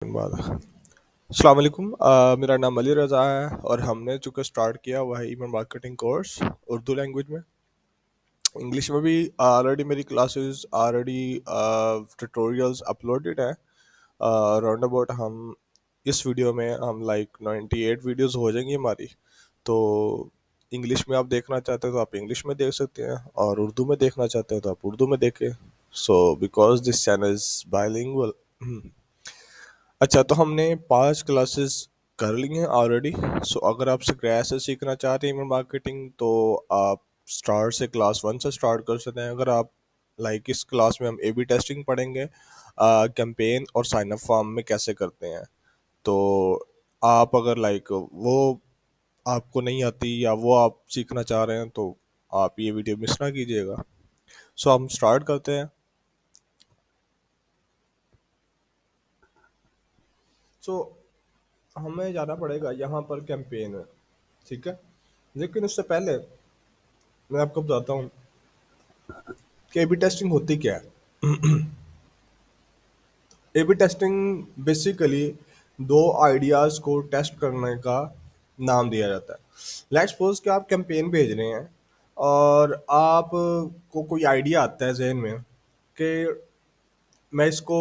बाद अस्सलाम वालेकुम। मेरा नाम अली रज़ा है और हमने चूँकि स्टार्ट किया हुआ है email marketing course Urdu language में। इंग्लिश में भी ऑलरेडी मेरी क्लासेस ऑलरेडी ट्यूटोरियल्स अपलोडेड हैं। राउंड अबाउट हम इस वीडियो में हम लाइक 98 वीडियोस हो जाएंगी हमारी। तो इंग्लिश में आप देखना चाहते हो तो आप इंग्लिश में देख सकते हैं और उर्दू में देखना चाहते हो तो आप उर्दू में देखें। So because this channel is bilingual. अच्छा, तो हमने 5 क्लासेस कर ली हैं ऑलरेडी। सो अगर आप स्क्रैच से सीखना चाहते हैं ईमेल मार्केटिंग तो आप स्टार्ट से क्लास 1 से स्टार्ट कर सकते हैं। अगर आप लाइक इस क्लास में हम ए बी टेस्टिंग पढ़ेंगे, कैंपेन और साइन अप फॉर्म में कैसे करते हैं। तो आप अगर लाइक वो आपको नहीं आती या वो आप सीखना चाह रहे हैं तो आप ये वीडियो मिस ना कीजिएगा। सो हम स्टार्ट करते हैं। सो हमें जाना पड़ेगा यहाँ पर कैंपेन में, ठीक है। लेकिन उससे पहले मैं आपको बताता हूँ कि ए बी टेस्टिंग होती क्या है। ए बी टेस्टिंग बेसिकली दो आइडियाज़ को टेस्ट करने का नाम दिया जाता है। लेट्स सपोज कि आप कैंपेन भेज रहे हैं और आप को कोई आइडिया आता है जहन में कि मैं इसको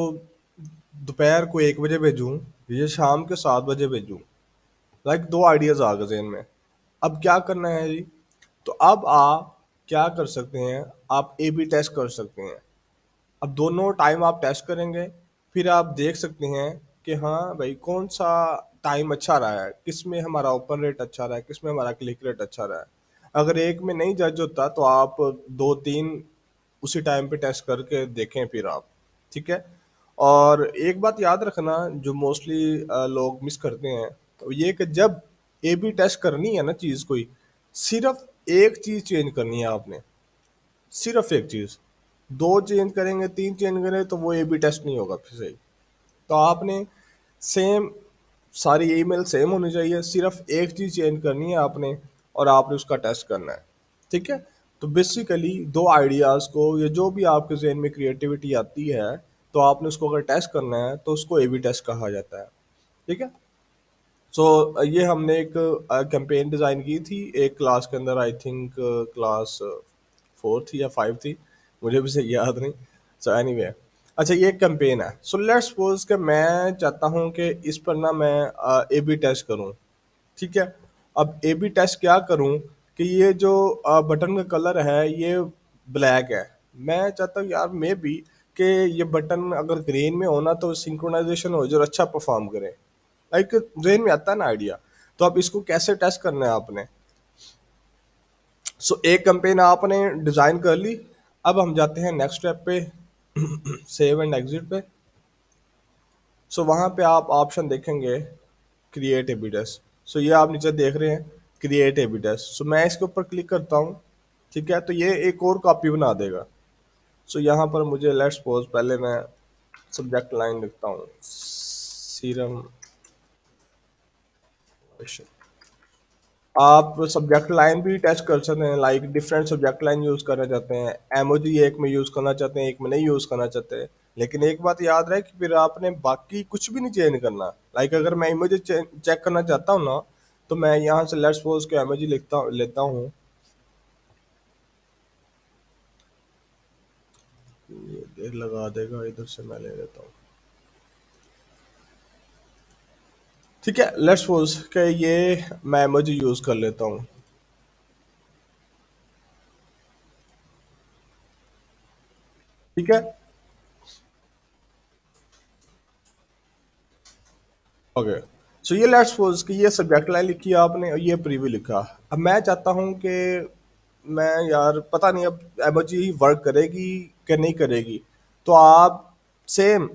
दोपहर को 1 बजे भेजूँ या शाम के 7 बजे भेजूँ। लाइक दो आइडियाज़ आ गए जहन में। अब क्या करना है जी? तो अब आप क्या कर सकते हैं, आप ए बी टेस्ट कर सकते हैं। अब दोनों टाइम आप टेस्ट करेंगे, फिर आप देख सकते हैं कि हाँ भाई कौन सा टाइम अच्छा रहा है, किस में हमारा ओपन रेट अच्छा रहा है, किस में हमारा क्लिक रेट अच्छा रहा है। अगर एक में नहीं जज होता तो आप दो तीन उसी टाइम पे टेस्ट करके देखें फिर आप, ठीक है। और एक बात याद रखना जो मोस्टली लोग मिस करते हैं, तो ये कि जब ए बी टेस्ट करनी है ना चीज़ कोई, सिर्फ एक चीज़ चेंज करनी है आपने, सिर्फ एक चीज़। दो चेंज करेंगे, तीन चेंज करेंगे तो वो ए बी टेस्ट नहीं होगा फिर सही। तो आपने सेम सारी ईमेल सेम होनी चाहिए, सिर्फ एक चीज़ चेंज करनी है आपने और आपने उसका टेस्ट करना है, ठीक है। तो बेसिकली दो आइडियाज़ को या जो भी आपके जहन में क्रिएटिविटी आती है तो आपने उसको अगर टेस्ट करना है तो उसको ए बी टेस्ट कहा जाता है, ठीक है। सो ये हमने एक कैंपेन डिज़ाइन की थी एक क्लास के अंदर, आई थिंक क्लास 4 थी या 5 थी, मुझे भी सही याद नहीं। सो एनीवे, अच्छा ये एक कैंपेन है। सो लेट्स सपोज कि मैं चाहता हूँ कि इस पर ना मैं ए बी टेस्ट करूँ, ठीक है। अब ए बी टेस्ट क्या करूँ कि ये जो बटन का कलर है ये ब्लैक है। मैं चाहता हूँ यार मे बी कि ये बटन अगर ग्रीन में होना तो सिंक्रोनाइजेशन हो जाए और अच्छा परफॉर्म करे। लाइक ब्रेन में आता है ना आइडिया। तो अब इसको कैसे टेस्ट करना है आपने। सो एक कैंपेन आपने डिजाइन कर ली। अब हम जाते हैं नेक्स्ट स्टेप पे, सेव एंड एग्जिट पे। सो वहां पे आप ऑप्शन देखेंगे क्रिएट एबिडेस। सो ये आप नीचे देख रहे हैं क्रिएट एबिडेस। सो मैं इसके ऊपर क्लिक करता हूँ, ठीक है। तो ये एक और कॉपी बना देगा। सो यहाँ पर मुझे लेट्स सपोज पहले मैं सब्जेक्ट लाइन लिखता हूँ सीरम। आप सब्जेक्ट लाइन भी टेस्ट कर सकते हैं, like different subject line use करना चाहते हैं, एमओजी एक में यूज करना चाहते हैं, एक में नहीं यूज करना चाहते हैं। लेकिन एक बात याद रहे कि फिर आपने बाकी कुछ भी नहीं चेंज करना। लाइक अगर मैं इमोजी चेक करना चाहता हूँ ना, तो मैं यहाँ से लेट्स सपोज के एमओजी लेता हूँ। ये देर लगा देगा, इधर से मैं ले लेता हूँ, ठीक है। लेट्स सपोज के ये मैं इमोजी यूज कर लेता हूँ, ठीक है। ओके, सो ये लेट्स सपोज कि ये सब्जेक्ट लाइन लिखी है आपने और ये प्रीव्यू लिखा। अब मैं चाहता हूँ कि मैं यार पता नहीं अब एमोजी वर्क करेगी कि नहीं करेगी। तो आप सेम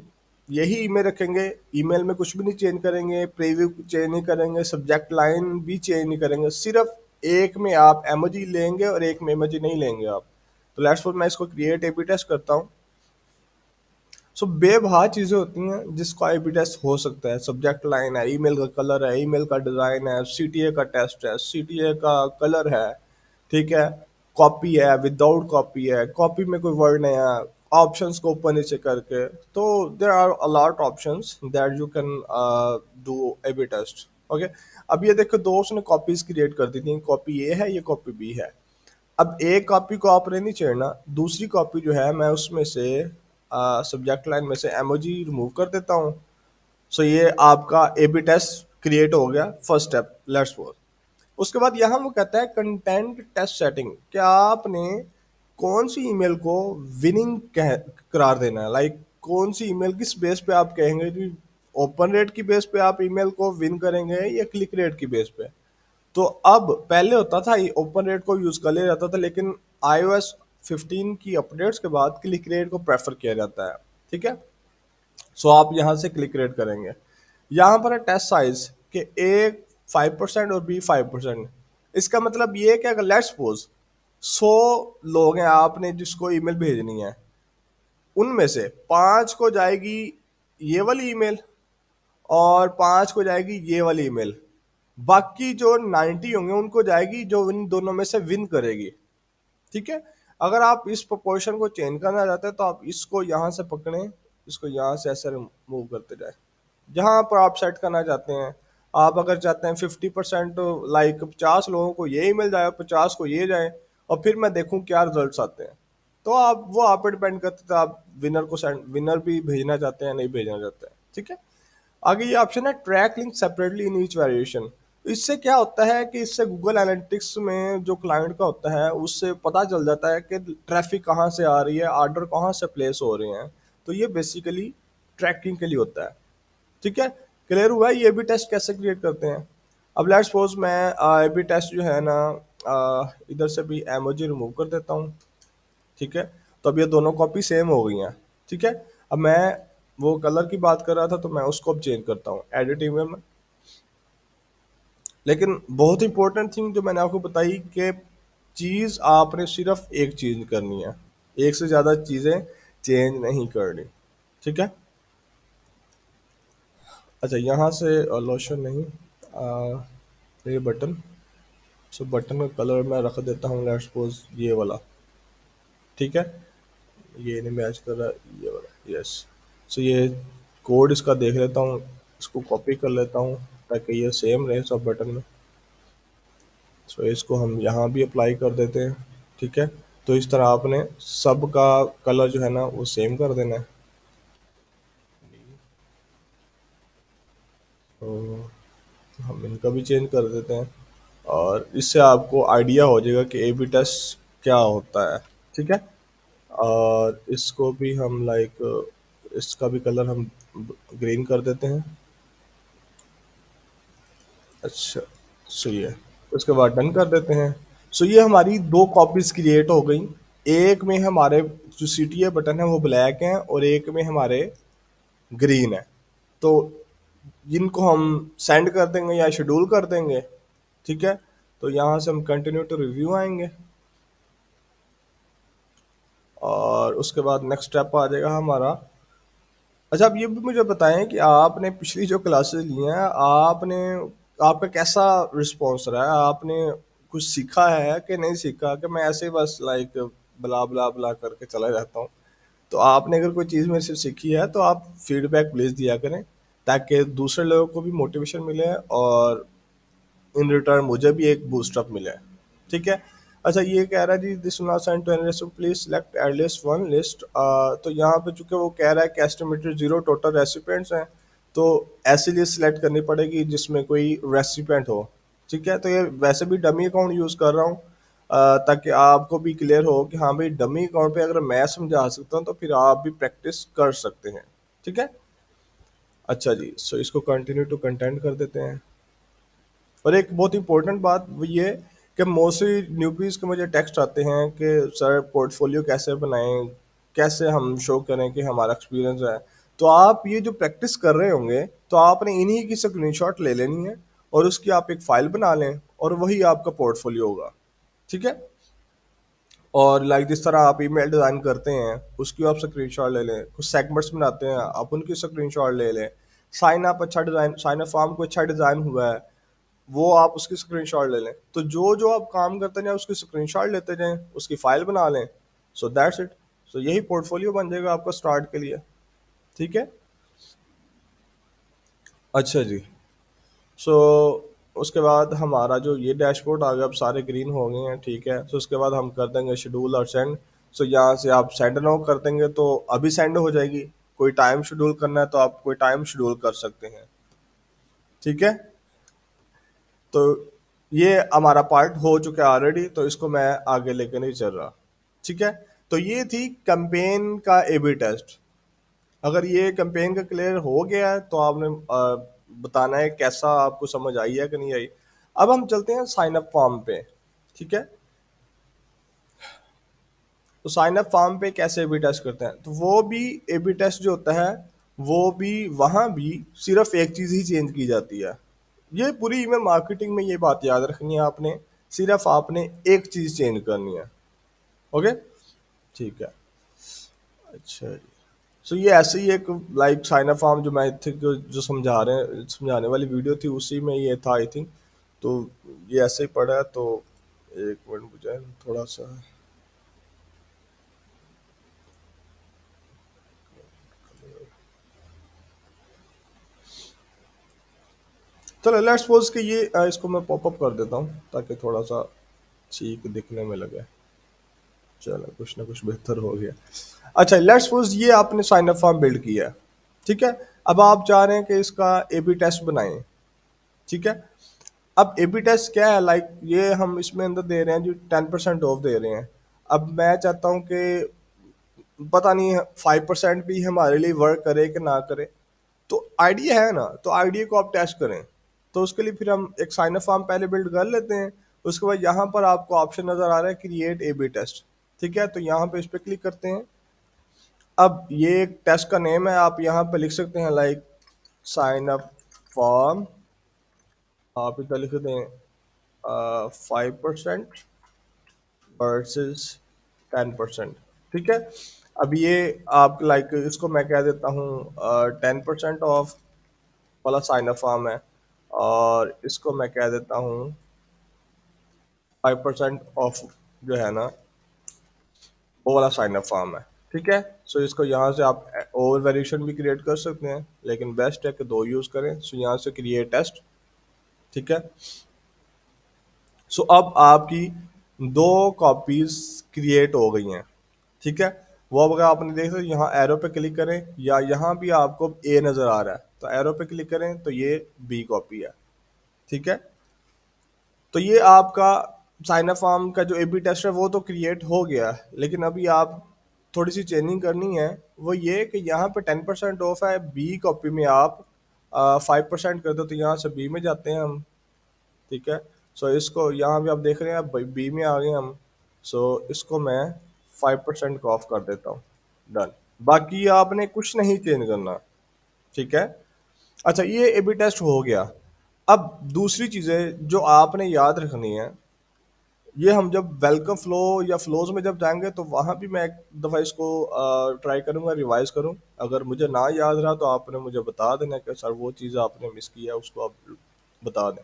यही ईमेल रखेंगे, ईमेल में कुछ भी नहीं चेंज करेंगे, प्रीव्यू चेंज नहीं करेंगे, सब्जेक्ट लाइन भी चेंज नहीं करेंगे, सिर्फ एक में आप एमोजी लेंगे और एक में एमोजी नहीं लेंगे आप। तो लेट्स सपोज मैं इसको क्रिएट एबी टेस्ट करता हूँ। सो बेवहा चीज़ें होती हैं जिसको आई बी टेस्ट हो सकता है। सब्जेक्ट लाइन है, ईमेल का कलर है, ईमेल का डिज़ाइन है, सीटीए का टेस्ट है, सीटीए का कलर है, ठीक है। कॉपी है, विदाउट कॉपी है, कॉपी में कोई वर्ड नहीं है, ऑप्शंस को ऊपर नीचे करके। तो there are a lot options that you can do A B test. Okay, अब ये देखो दो उसने कॉपीज क्रिएट कर दी थी, कॉपी ए है, ये कॉपी बी है। अब एक कॉपी को आपने नहीं छेड़ना, दूसरी कॉपी जो है मैं उसमें से सब्जेक्ट लाइन में से एमोजी रिमूव कर देता हूँ। सो ये आपका ए बी टेस्ट क्रिएट हो गया, फर्स्ट स्टेप, लेट्स वर्क। उसके बाद यहाँ वो कहता है कंटेंट टेस्ट सेटिंग, क्या आपने कौन सी ईमेल को विनिंग कह करार देना है, लाइक कौन सी ईमेल किस बेस पे आप कहेंगे कि ओपन रेट की बेस पे आप ईमेल को विन करेंगे या क्लिक रेट की बेस पे। तो अब पहले होता था ये ओपन रेट को यूज कर लिया जाता था, लेकिन iOS 15 की अपडेट्स के बाद क्लिक रेट को प्रेफर किया जाता है। ठीक है, सो आप यहाँ से क्लिक रेट करेंगे। यहाँ पर है टेस्ट साइज कि ए 5% और बी 5%। इसका मतलब ये है कि अगर लेट्स सपोज 100 लोग हैं आपने जिसको ईमेल भेजनी है, उनमें से 5 को जाएगी ये वाली ईमेल और 5 को जाएगी ये वाली ईमेल। बाकी जो 90 होंगे उनको जाएगी जो इन दोनों में से विन करेगी। ठीक है, अगर आप इस प्रोपोर्शन को चेंज करना चाहते हैं तो आप इसको यहाँ से पकड़ें, इसको यहाँ से ऐसे मूव करते जाए जहाँ पर आप सेट करना चाहते हैं। आप अगर चाहते हैं 50%, लाइक 50 लोगों को ये ईमेल जाए, 50 को ये जाए, और फिर मैं देखूं क्या रिजल्ट्स आते हैं, तो आप वो आप पे डिपेंड करते हैं आप विनर को सेंड, विनर भी भेजना चाहते हैं नहीं भेजना चाहते हैं। ठीक है, आगे ये ऑप्शन है track link separately in each variation. इससे क्या होता है कि इससे गूगल एनालिटिक्स में जो क्लाइंट का होता है उससे पता चल जाता है कि ट्रैफिक कहाँ से आ रही है, ऑर्डर कहाँ से प्लेस हो रहे हैं। तो ये बेसिकली ट्रैकिंग के लिए होता है। ठीक है, क्लियर हुआ है ये भी टेस्ट कैसे क्रिएट करते हैं। अब लेट्स सपोज मैं ए बी टेस्ट जो है ना इधर से भी एमोजी रिमूव कर देता हूँ। ठीक है, तो अब ये दोनों कॉपी सेम हो गई हैं। ठीक है, अब मैं वो कलर की बात कर रहा था तो मैं उसको अब चेंज करता हूँ एडिट ईमेल में। लेकिन बहुत इंपॉर्टेंट थिंग जो मैंने आपको बताई कि चीज़ आपने सिर्फ एक चीज़ करनी है, एक से ज़्यादा चीज़ें चेंज नहीं करनी। ठीक है, अच्छा यहाँ से लोशन नहीं, ये बटन, सो बटन का कलर मैं रख देता हूँ लेट्स सपोज ये वाला। ठीक है, ये नहीं मैच कर रहा, ये वाला, यस। सो ये कोड इसका देख लेता हूँ, इसको कॉपी कर लेता हूँ ताकि ये सेम रहे सब बटन में। सो इसको हम यहाँ भी अप्लाई कर देते हैं। ठीक है, तो इस तरह आपने सब का कलर जो है ना वो सेम कर देना है। तो हम इनका भी चेंज कर देते हैं और इससे आपको आइडिया हो जाएगा कि ए बी टेस्ट क्या होता है। ठीक है, और इसको भी हम लाइक इसका भी कलर हम ग्रीन कर देते हैं। अच्छा, सो ये उसके बाद डन कर देते हैं। सो ये हमारी दो कॉपीज क्रिएट हो गई। एक में हमारे जो सी टी ए बटन है वो ब्लैक है और एक में हमारे ग्रीन है। तो जिनको हम सेंड कर देंगे या शेड्यूल कर देंगे। ठीक है, तो यहाँ से हम कंटिन्यू टू रिव्यू आएंगे और उसके बाद नेक्स्ट स्टेप आ जाएगा हमारा। अच्छा, आप ये भी मुझे बताएं कि आपने पिछली जो क्लासेस ली हैं आपने, आपका कैसा रिस्पॉन्स रहा है, आपने कुछ सीखा है कि नहीं सीखा, कि मैं ऐसे ही बस लाइक ब्ला ब्ला ब्ला करके चला जाता हूँ। तो आपने अगर कोई चीज़ मेरे से सीखी है तो आप फीडबैक प्लीज़ दिया करें ताकि दूसरे लोगों को भी मोटिवेशन मिले और इन रिटर्न मुझे भी एक बूस्टअप मिले। ठीक है, अच्छा ये कह रहा है जी this not send to any recipe please select at least one list. तो यहाँ पे चूंकि वो कह रहा है कि एस्टिमेटेड 0 टोटल रेसिपिएंट्स हैं, तो ऐसी लिस्ट सिलेक्ट करनी पड़ेगी जिसमें कोई रेसिपिएंट हो। ठीक है, तो ये वैसे भी डमी अकाउंट यूज़ कर रहा हूँ ताकि आपको भी क्लियर हो कि हाँ भाई डमी अकाउंट पे अगर मैं समझा सकता हूँ तो फिर आप भी प्रैक्टिस कर सकते हैं। ठीक है, अच्छा जी, सो इसको कंटिन्यू टू कंटेंट कर देते हैं। और एक बहुत इंपॉर्टेंट बात वो ये कि मोस्टली न्यूबीज़ के मुझे टेक्स्ट आते हैं कि सर पोर्टफोलियो कैसे बनाएं, कैसे हम शो करें कि हमारा एक्सपीरियंस है। तो आप ये जो प्रैक्टिस कर रहे होंगे तो आपने इन्हीं की स्क्रीनशॉट ले लेनी है और उसकी आप एक फाइल बना लें और वही आपका पोर्टफोलियो होगा। ठीक है, और लाइक जिस तरह आप ईमेल डिज़ाइन करते हैं उसकी आप स्क्रीनशॉट ले लें, कुछ सेगमेंट्स बनाते हैं आप उनकी स्क्रीनशॉट ले लें, साइन अप अच्छा डिज़ाइन, साइन अप फॉर्म को अच्छा डिज़ाइन हुआ है वो आप उसकी स्क्रीनशॉट ले लें। तो जो जो आप काम करते जाएं उसकी स्क्रीनशॉट लेते जाएं, उसकी फाइल बना लें। So that's it. तो यही पोर्टफोलियो बन जाएगा आपका स्टार्ट के लिए। ठीक है। अच्छा जी। सो उसके बाद हमारा जो ये डैशबोर्ड आ गया, अब सारे ग्रीन हो गए हैं। ठीक है। तो उसके बाद हम कर देंगे शेड्यूल और सेंड। सो यहाँ से आप सेंड नाउ कर देंगे तो अभी सेंड हो जाएगी। कोई टाइम शेड्यूल करना है तो आप कोई टाइम शेड्यूल कर सकते हैं। ठीक है। तो ये हमारा पार्ट हो चुका है ऑलरेडी, तो इसको मैं आगे लेके नहीं चल रहा। ठीक है। तो ये थी कैंपेन का एबी टेस्ट। अगर ये कैंपेन का क्लियर हो गया है तो आपने बताना है कैसा आपको समझ आई है कि नहीं आई। अब हम चलते हैं साइन अप फॉर्म पे। ठीक है। तो साइन अप फॉर्म पे कैसे एबी टेस्ट करते हैं, तो वो भी एबी टेस्ट जो होता है वो भी वहां भी सिर्फ एक चीज ही चेंज की जाती है। ये पूरी ईमेल मार्केटिंग में ये बात याद रखनी है आपने, सिर्फ आपने एक चीज चेंज करनी है। ओके। ठीक है। अच्छा जी। सो ये ऐसे ही एक लाइक साइन अप फॉर्म जो मैं थे जो समझाने वाली वीडियो थी उसी में ये था आई थिंक। तो ये ऐसे ही पड़ा है। तो एक मिनट मुझे थोड़ा सा, चलो लेट्स सपोज कि ये इसको मैं पॉपअप कर देता हूँ ताकि थोड़ा सा ठीक दिखने में लगे। चलो कुछ ना कुछ बेहतर हो गया। अच्छा लेट्स सपोज ये आपने साइन अप फॉर्म बिल्ड किया है। ठीक है। अब आप चाह रहे हैं कि इसका एबी टेस्ट बनाएं। ठीक है। अब एबी टेस्ट क्या है, लाइक ये हम इसमें अंदर दे रहे हैं जो 10% ऑफ दे रहे हैं। अब मैं चाहता हूँ कि पता नहीं 5% भी हमारे लिए वर्क करे कि ना करे। तो आइडिया है ना, तो आइडिया को आप टेस्ट करें। तो उसके लिए फिर हम एक साइन अप फॉर्म पहले बिल्ड कर लेते हैं। उसके बाद यहाँ पर आपको ऑप्शन नजर आ रहा है क्रिएट ए बी टेस्ट। ठीक है। तो यहाँ पे इस पर क्लिक करते हैं। अब ये एक टेस्ट का नेम है, आप यहाँ पे लिख सकते हैं लाइक साइन अप फॉर्म। आप इधर लिख दें 5% वर्सेस 10%। ठीक है। अब ये आप लाइक इसको मैं कह देता हूँ 10% ऑफ वाला साइन अप फॉर्म है, और इसको मैं कह देता हूँ 5% ऑफ जो है ना वो वाला साइन अप फॉर्म है। ठीक है। सो इसको यहाँ से आप ओवर वेरिएशन भी क्रिएट कर सकते हैं, लेकिन बेस्ट है कि दो यूज करें। सो यहाँ से क्रिएट टेस्ट। ठीक है। सो अब आपकी दो कॉपीज क्रिएट हो गई हैं। ठीक है। वो अब अगर आपने देख सकते यहाँ एरो पे क्लिक करें या यहाँ भी आपको ए नजर आ रहा है तो एरो पे क्लिक करें तो ये बी कॉपी है। ठीक है। तो ये आपका साइन अप फॉर्म का जो एबी टेस्ट है वो तो क्रिएट हो गया, लेकिन अभी आप थोड़ी सी चेंजिंग करनी है। वो ये कि यहाँ पे 10% ऑफ है, बी कॉपी में आप 5% कर दो, तो यहाँ से बी में जाते हैं हम। ठीक है। सो इसको यहाँ भी आप देख रहे हैं बी में आ गए हम। सो इसको मैं 5% को ऑफ कर देता हूँ। डन। बाकी आपने कुछ नहीं चेंज करना। ठीक है। अच्छा ये एबी टेस्ट हो गया। अब दूसरी चीजें जो आपने याद रखनी है, ये हम जब वेलकम फ्लो या फ्लोज में जब जाएंगे तो वहां भी मैं एक दफा इसको ट्राई करूंगा, रिवाइज करूं। अगर मुझे ना याद रहा तो आपने मुझे बता देना कि सर वो चीज़ आपने मिस किया है, उसको आप बता दें।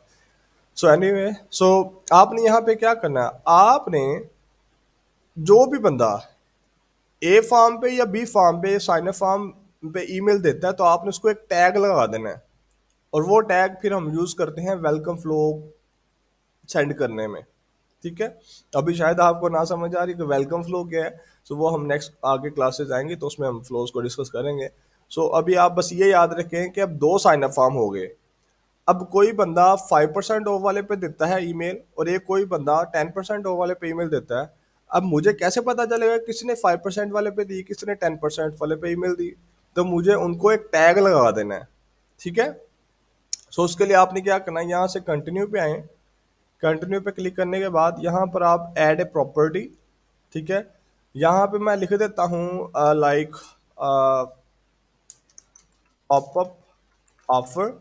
सो एनीवे, सो आपने यहाँ पे क्या करना है, आपने जो भी बंदा ए फॉर्म पे या बी फॉर्म पे साइन अप फॉर्म पे ईमेल देता है तो आपने उसको एक टैग लगा देना है, और वो टैग फिर हम यूज करते हैं वेलकम फ्लो सेंड करने में। ठीक है। अभी शायद आपको ना समझ आ रही कि वेलकम फ्लो क्या है, सो वो हम नेक्स्ट आगे क्लासेस आएंगे तो उसमें हम फ्लोज को डिस्कस करेंगे। सो अभी आप बस ये याद रखें कि अब दो साइन अप फॉर्म हो गए। अब कोई बंदा 5% ऑफ वाले पे देता है ईमेल, और एक कोई बंदा 10% ऑफ वाले पे ईमेल देता है। अब मुझे कैसे पता चलेगा किसने 5% वाले पे दी, किसने 10% वाले पे ईमेल दी? तो मुझे उनको एक टैग लगा देना है। ठीक है। सो उसके लिए आपने क्या करना है, यहाँ से कंटिन्यू पे आए। कंटिन्यू पे क्लिक करने के बाद यहाँ पर आप ऐड ए प्रॉपर्टी। ठीक है। यहाँ पे मैं लिख देता हूँ लाइक पॉपअप ऑफर।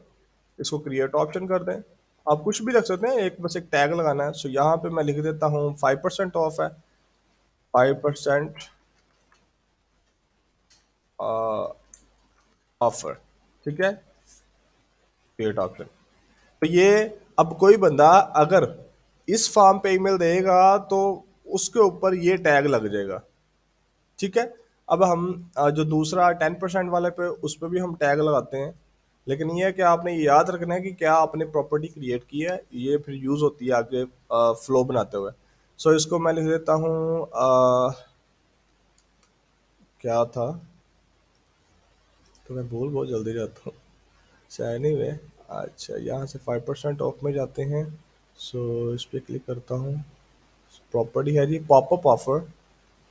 इसको क्रिएट ऑप्शन कर दें। आप कुछ भी रख सकते हैं, एक बस एक टैग लगाना है। सो यहाँ पे मैं लिख देता हूँ 5% ऑफ है, 5% ऑफर। ठीक है। Create option. तो ये अब कोई बंदा अगर इस फॉर्म पे ईमेल देगा तो उसके ऊपर ये टैग लग जाएगा। ठीक है। अब हम जो दूसरा 10% वाले पे उस पर भी हम टैग लगाते हैं, लेकिन ये है कि आपने ये याद रखना है कि क्या आपने प्रॉपर्टी क्रिएट की है, ये फिर यूज़ होती है आगे फ्लो बनाते हुए। सो इसको मैं लिख देता हूँ क्या था, तो मैं भूल बहुत जल्दी जाता हूँ। सो एनीवे, अच्छा यहाँ से 5% ऑफ में जाते हैं। सो इस पर क्लिक करता हूँ, प्रॉपर्टी है जी पॉपअप ऑफर।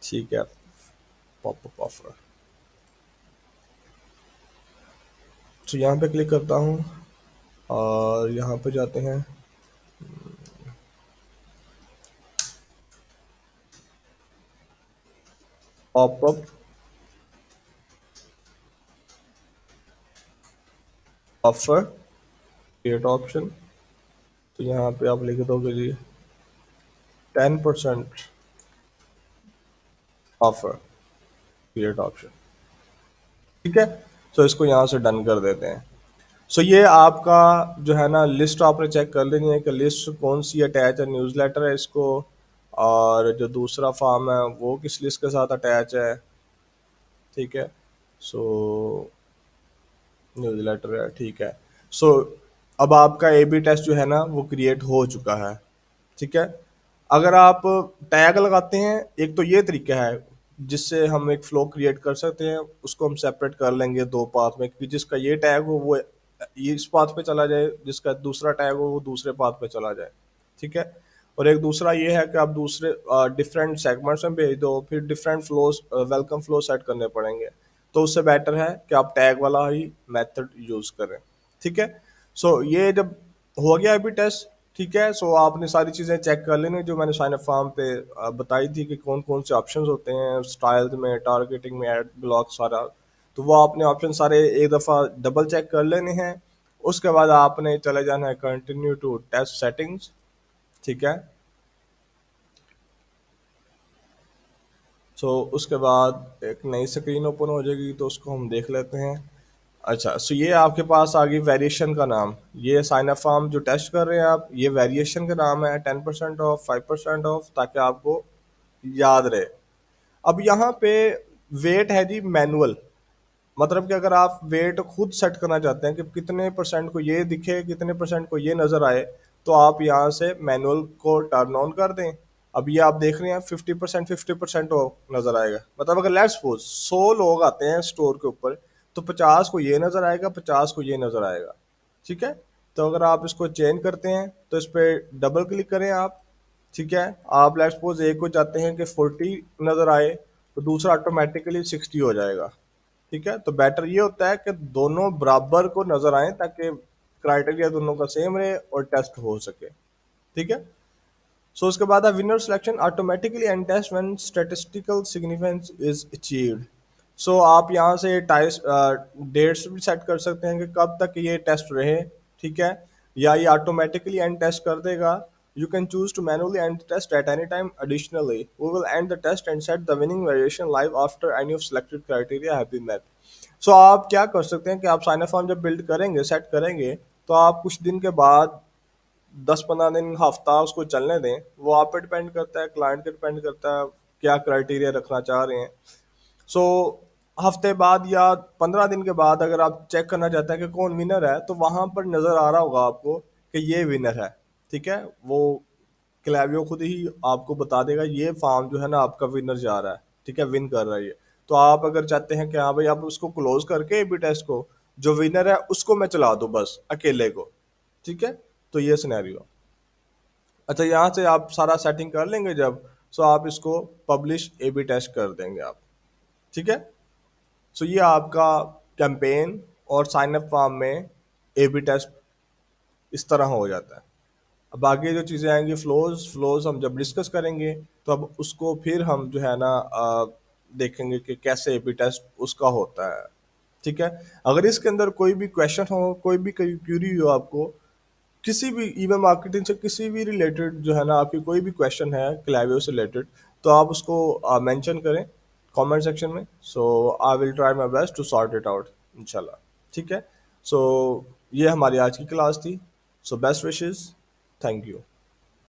ठीक है, पॉपअप ऑफर, तो यहाँ पे क्लिक करता हूँ और यहाँ पे जाते हैं। पॉपअप ऑफर, क्रिएट ऑप्शन, तो यहाँ पे आप लिख दोगे जी 10% ऑफर, क्रिएट ऑप्शन। ठीक है, तो इसको यहाँ से डन कर देते हैं। सो ये आपका जो है ना लिस्ट आपने चेक कर लेनी है कि लिस्ट कौन सी अटैच है, न्यूज़लेटर है इसको, और जो दूसरा फॉर्म है वो किस लिस्ट के साथ अटैच है। ठीक है, सो न्यूज़लेटर है, ठीक है। सो अब आपका ए बी टेस्ट जो है ना वो क्रिएट हो चुका है। ठीक है, अगर आप टैग लगाते हैं, एक तो ये तरीका है जिससे हम एक फ्लो क्रिएट कर सकते हैं, उसको हम सेपरेट कर लेंगे दो पाथ में, कि जिसका ये टैग हो वो ये इस पाथ पे चला जाए, जिसका दूसरा टैग हो वो दूसरे पाथ पे चला जाए। ठीक है, और एक दूसरा ये है कि आप दूसरे डिफरेंट सेगमेंट्स में भेज दो, फिर different flows welcome flow set करने पड़ेंगे। तो उससे बेटर है कि आप टैग वाला ही मेथड यूज करें। ठीक है, सो ये जब हो गया अभी टेस्ट, ठीक है, सो आपने सारी चीज़ें चेक कर लेनी जो मैंने साइन अप फॉर्म पे बताई थी कि कौन कौन से ऑप्शंस होते हैं स्टाइल्स में, टारगेटिंग में, एड ब्लॉक सारा। तो वो आपने ऑप्शन सारे एक दफ़ा डबल चेक कर लेने हैं। उसके बाद आपने चले जाना है कंटिन्यू टू टेस्ट सेटिंग्स। ठीक है, सो उसके बाद एक नई स्क्रीन ओपन हो जाएगी, तो उसको हम देख लेते हैं। अच्छा, सो ये आपके पास आ गई वेरिएशन का नाम, ये साइन अप फॉर्म जो टेस्ट कर रहे हैं आप, ये वेरिएशन का नाम है, 10% ऑफ, 5% ऑफ, ताकि आपको याद रहे। अब यहाँ पे वेट है जी मैनुअल, मतलब कि अगर आप वेट खुद सेट करना चाहते हैं कि कितने परसेंट को ये दिखे, कितने परसेंट को ये नजर आए, तो आप यहाँ से मैनुअल को टर्न ऑन कर दें। अब ये आप देख रहे हैं 50%, 50% नजर आएगा। मतलब अगर लेट्स सपोज 100 लोग आते हैं स्टोर के ऊपर, तो 50 को ये नजर आएगा, 50 को ये नजर आएगा। ठीक है, तो अगर आप इसको चेंज करते हैं तो इस पर डबल क्लिक करें आप। ठीक है, आप लेट्स सपोज एक को चाहते हैं कि 40 नजर आए, तो दूसरा ऑटोमेटिकली 60 हो जाएगा। ठीक है, तो बेटर ये होता है कि दोनों बराबर को नजर आए, ताकि क्राइटेरिया दोनों का सेम रहे और टेस्ट हो सके। ठीक है, सो उसके बाद winner selection automatically and test when statistical significance is achieved. So आप यहाँ से डेट्स भी सेट कर सकते हैं कि कब तक ये टेस्ट रहे। ठीक है, या ये ऑटोमेटिकली एंड टेस्ट कर देगा। You can choose to manually end the test at any time. Additionally, we will end the test and set the winning variation live after any of selected criteria have been met. So आप क्या कर सकते हैं कि आप sign up form जब build करेंगे, set करेंगे, तो आप कुछ दिन के बाद 10-15 दिन, हफ्ता उसको चलने दें। वो आप पे डिपेंड करता है, क्लाइंट पे डिपेंड करता है क्या क्राइटेरिया रखना चाह रहे हैं। सो हफ्ते बाद या 15 दिन के बाद अगर आप चेक करना चाहते हैं कि कौन विनर है, तो वहां पर नजर आ रहा होगा आपको कि ये विनर है। ठीक है, वो क्लैवियो खुद ही आपको बता देगा ये फार्म जो है ना आपका विनर जा रहा है। ठीक है, विन कर रहा है ये। तो आप अगर चाहते हैं कि हाँ भाई आप उसको क्लोज करके बी टेस्ट को, जो विनर है उसको मैं चला दूं बस अकेले को। ठीक है, तो ये सिनेरियो। अच्छा, यहाँ से आप सारा सेटिंग कर लेंगे जब, सो आप इसको पब्लिश ए बी टेस्ट कर देंगे आप। ठीक है, सो ये आपका कैंपेन और साइन अप फॉर्म में ए बी टेस्ट इस तरह हो जाता है। अब आगे जो चीज़ें आएंगी, फ्लोज फ्लोज हम जब डिस्कस करेंगे, तो अब उसको फिर हम जो है ना देखेंगे कि कैसे ए बी टेस्ट उसका होता है। ठीक है, अगर इसके अंदर कोई भी क्वेश्चन हो, कोई भी क्यूरी हो आपको, किसी भी ईमेल मार्केटिंग से किसी भी रिलेटेड जो है ना आपकी कोई भी क्वेश्चन है क्लाइवियो से रिलेटेड, तो आप उसको मेंशन करें कमेंट सेक्शन में। So I will try my best to sort it out इंशाल्लाह। ठीक है, सो ये हमारी आज की क्लास थी। So best wishes, thank you.